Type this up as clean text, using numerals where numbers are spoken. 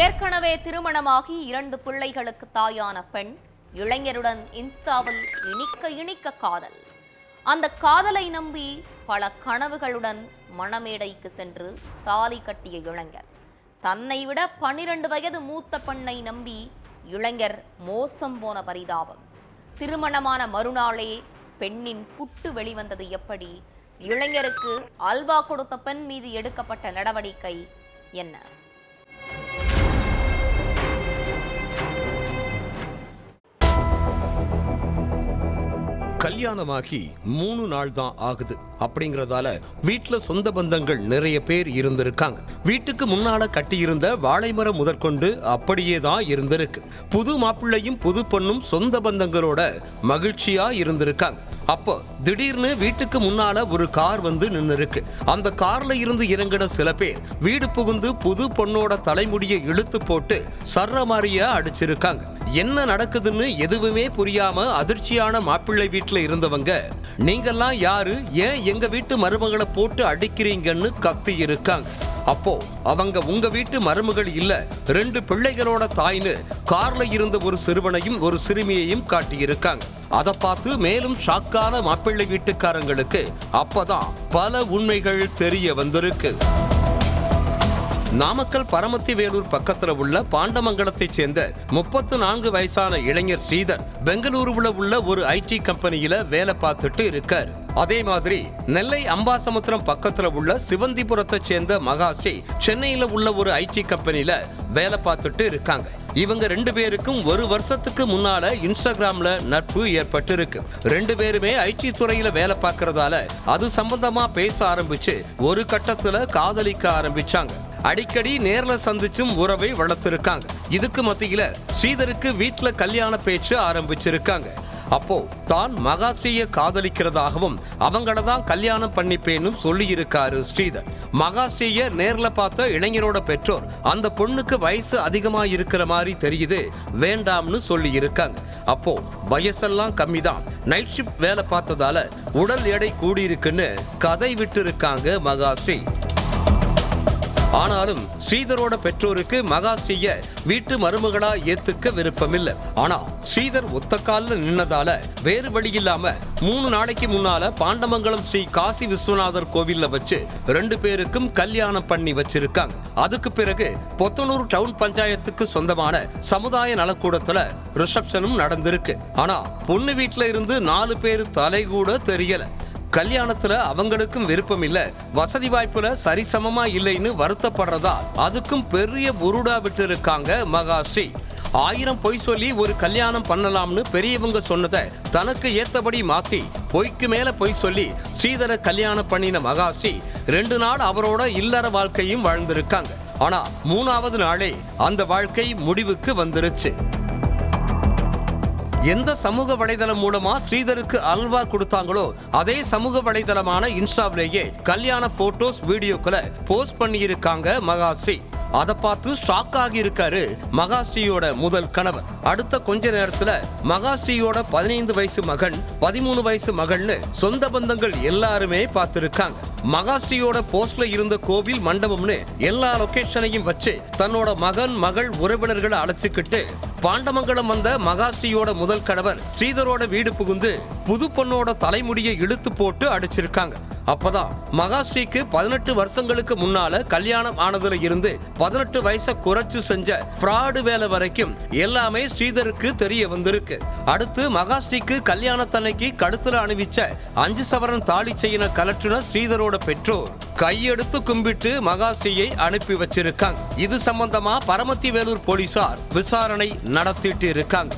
ஏற்கனவே திருமணமாகி 2 பிள்ளைகளுக்கு தாயான பெண் இளைஞருடன் இன்ஸ்டாவில் இனிக்க காதல். அந்த காதலை நம்பி பல கனவுகளுடன் மணமேடைக்கு சென்று தாலி கட்டிய இளைஞர். தன்னை விட 12 வயது மூத்த பெண்ணை நம்பி இளைஞர் மோசம் போன பரிதாபம். திருமணமான மறுநாளே பெண்ணின் புட்டு வெளிவந்தது எப்படி? இளைஞருக்கு அல்வா கொடுத்த பெண் மீது எடுக்கப்பட்ட நடவடிக்கை என்ன? கல்யாணமாகி 3 நாள் தான் ஆகுது அப்படிங்கறதால வீட்டுல சொந்த பந்தங்கள் நிறைய பேர் இருந்திருக்காங்க. வீட்டுக்கு முன்னால கட்டியிருந்த வாழைமரம் முதற்கொண்டு அப்படியே தான் இருந்திருக்கு. புது மாப்பிள்ளையும் புது பொண்ணும் சொந்த பந்தங்களோட மகிழ்ச்சியா இருந்திருக்காங்க. அப்போ திடீர்னு வீட்டுக்கு முன்னால ஒரு கார் வந்து நின்று இருக்கு. அந்த கார்ல இருந்து இறங்கின சில பேர் வீடு புகுந்து புது பொண்ணோட தலைமுடியை இழுத்து போட்டு சர்ற மாதிரியா அடிச்சிருக்காங்க. என்ன நடக்குதுன்னு எதுவுமே புரியாம அதிர்ச்சியான மாப்பிள்ளை வீட்டுல இருந்தவங்க, நீங்கெல்லாம் யாரு, ஏன் எங்க வீட்டு மருமகளை போட்டு அடிக்கிறீங்கன்னு கத்தி இருக்காங்க. அப்போ அவங்க உங்க வீட்டு மருமகள் இல்ல, 2 பிள்ளைகளோட தாய்னு கார்ல இருந்த ஒரு சிறுவனையும் ஒரு சிறுமியையும் காட்டியிருக்காங்க. அதை பார்த்து மேலும் ஷாக்கான மாப்பிள்ளை வீட்டுக்காரங்களுக்கு அப்பதான் பல உண்மைகள் தெரிய வந்திருக்கு. நாமக்கல் பரமத்தி வேலூர் பக்கத்துல உள்ள பாண்டமங்கலத்தை சேர்ந்த 34 வயசான இளைஞர் ஸ்ரீதர் பெங்களூருல உள்ள ஒரு ஐடி கம்பெனியில வேலை பார்த்துட்டு இருக்கார். அதே மாதிரி நெல்லை அம்பாசமுத்திரம் பக்கத்துல உள்ள சிவந்திபுரத்தை சேர்ந்த மகாஸ்ரீ சென்னையில உள்ள ஒரு ஐடி கம்பெனியில வேலை பார்த்துட்டு இருக்காங்க. இவங்க 2 பேருக்கும் 1 வருஷத்துக்கு முன்னால இன்ஸ்டாகிராம்ல நட்பு ஏற்பட்டு இருக்கு. 2 பேருமே ஐடி துறையில வேலை பார்க்கறதால அது சம்பந்தமா பேச ஆரம்பிச்சு ஒரு கட்டத்துல காதலிக்க ஆரம்பிச்சாங்க. அடிக்கடி நேர்ல சந்திச்சும் உறவை வளர்த்திருக்காங்க. இதுக்கு மத்தியில ஸ்ரீதருக்கு வீட்டுல கல்யாண பேச்சு ஆரம்பிச்சிருக்காங்க. அப்போ தான் மகாஸ்ரீய காதலிக்கிறதாகவும் அவங்களதான் கல்யாணம் பண்ணிப்பேனும் சொல்லி இருக்காரு ஸ்ரீதர். மகாஸ்ரீய நேர்ல பார்த்த இளைஞரோட பெற்றோர் அந்த பொண்ணுக்கு வயசு அதிகமா இருக்கிற மாதிரி தெரியுது, வேண்டாம்னு சொல்லி இருக்காங்க. அப்போ வயசெல்லாம் கம்மிதான், நைட் ஷிஃப்ட் வேலை பார்த்ததால உடல் எடை கூடியிருக்குன்னு கதை விட்டு இருக்காங்க மகாஸ்ரீ. ஆனாலும் ஸ்ரீதரோட பெற்றோருக்கு மகாஸ்ரீய வீட்டு மருமகளா ஏத்துக்க விருப்பமில்லை. ஆனா ஸ்ரீதர் ஒத்த கால்ல நின்னதால வேறு வழி இல்லாம 3 நாளைக்கு முன்னால பாண்டமங்கலம் ஸ்ரீ காசி விஸ்வநாதர் கோவில்ல வச்சு 2 பேருக்கும் கல்யாணம் பண்ணி வச்சிருக்காங்க. அதுக்கு பிறகு பொத்தனூர் டவுன் பஞ்சாயத்துக்கு சொந்தமான சமுதாய நலக்கூடத்துல ரிசப்ஷனும் நடந்திருக்கு. ஆனா பொண்ணு வீட்டுல இருந்து 4 பேர் தலை கூட தெரியல. கல்யாணத்துல அவங்களுக்கும் விருப்பம் இல்ல, வசதி வாய்ப்புல சரிசமமா இல்லைன்னு வருத்தப்படுறதா அதுக்கும் பெரிய புருடா விட்டு இருக்காங்க மகாஸ்ரீ. 1000 பொய் சொல்லி ஒரு கல்யாணம் பண்ணலாம்னு பெரியவங்க சொன்னதை தனக்கு ஏத்தபடி மாத்தி பொய்க்கு மேல பொய் சொல்லி ஸ்ரீதரை கல்யாணம் பண்ணின மகாஸ்ரீ 2 நாள் அவரோட இல்லற வாழ்க்கையும் வாழ்ந்திருக்காங்க. ஆனா 3ஆவது நாளே அந்த வாழ்க்கை முடிவுக்கு வந்துருச்சு. எந்த சமூக வலைதளம் மூலமா ஸ்ரீதருக்கு அல்வா கொடுத்தாங்களோ அதே சமூக வலைதளமான இன்ஸ்டாவிலேயே கல்யாண போட்டோஸ் வீடியோக்களை போஸ்ட் பண்ணியிருக்காங்க மகாஸ்ரீ. அதை பார்த்து ஷாக் ஆகி இருக்காரு மகாஸ்ரீயோட முதல் கணவர். அடுத்த கொஞ்ச நேரத்துல மகாஸ்ரீயோட 15 வயசு மகன், 13 வயசு மகள்னு சொந்த பந்தங்கள் எல்லாருமே பார்த்திருக்காங்க. மகாஸ்ரீயோட போஸ்ட்ல இருந்த கோவில் மண்டபம்னு எல்லா லொகேஷனையும் வச்சு தன்னோட மகன் மகள் உறவினர்களை அழைச்சுக்கிட்டு பாண்டமங்கலம் வந்த மகாஸ்ரீயோட முதல் கணவர் ஸ்ரீதரோட வீடு புகுந்து புது பொண்ணோட தலைமுடியை இழுத்து போட்டு அடிச்சிருக்காங்க. அப்பதான் மகாஸ்ரீக்கு 18 வருஷங்களுக்கு முன்னால கல்யாணம் ஆனதுல இருந்து 18 வயசை குறைச்சு செஞ்ச ஃப்ராடு வேலை வரைக்கும் எல்லாமே ஸ்ரீதருக்கு தெரிய வந்திருக்கு. அடுத்து மகாஸ்ரீக்கு கல்யாணத்தன்னைக்கு கழுத்துல அணிவிச்ச 5 சவரன் தாலி செயின கலற்றின ஸ்ரீதரோட பெற்றோர் கையெடுத்து கும்பிட்டு மகாஸ்ரீயை அனுப்பி வச்சிருக்காங்க. இது சம்பந்தமா பரமத்தி வேலூர் போலீசார் விசாரணை நடத்திட்டு இருக்காங்க.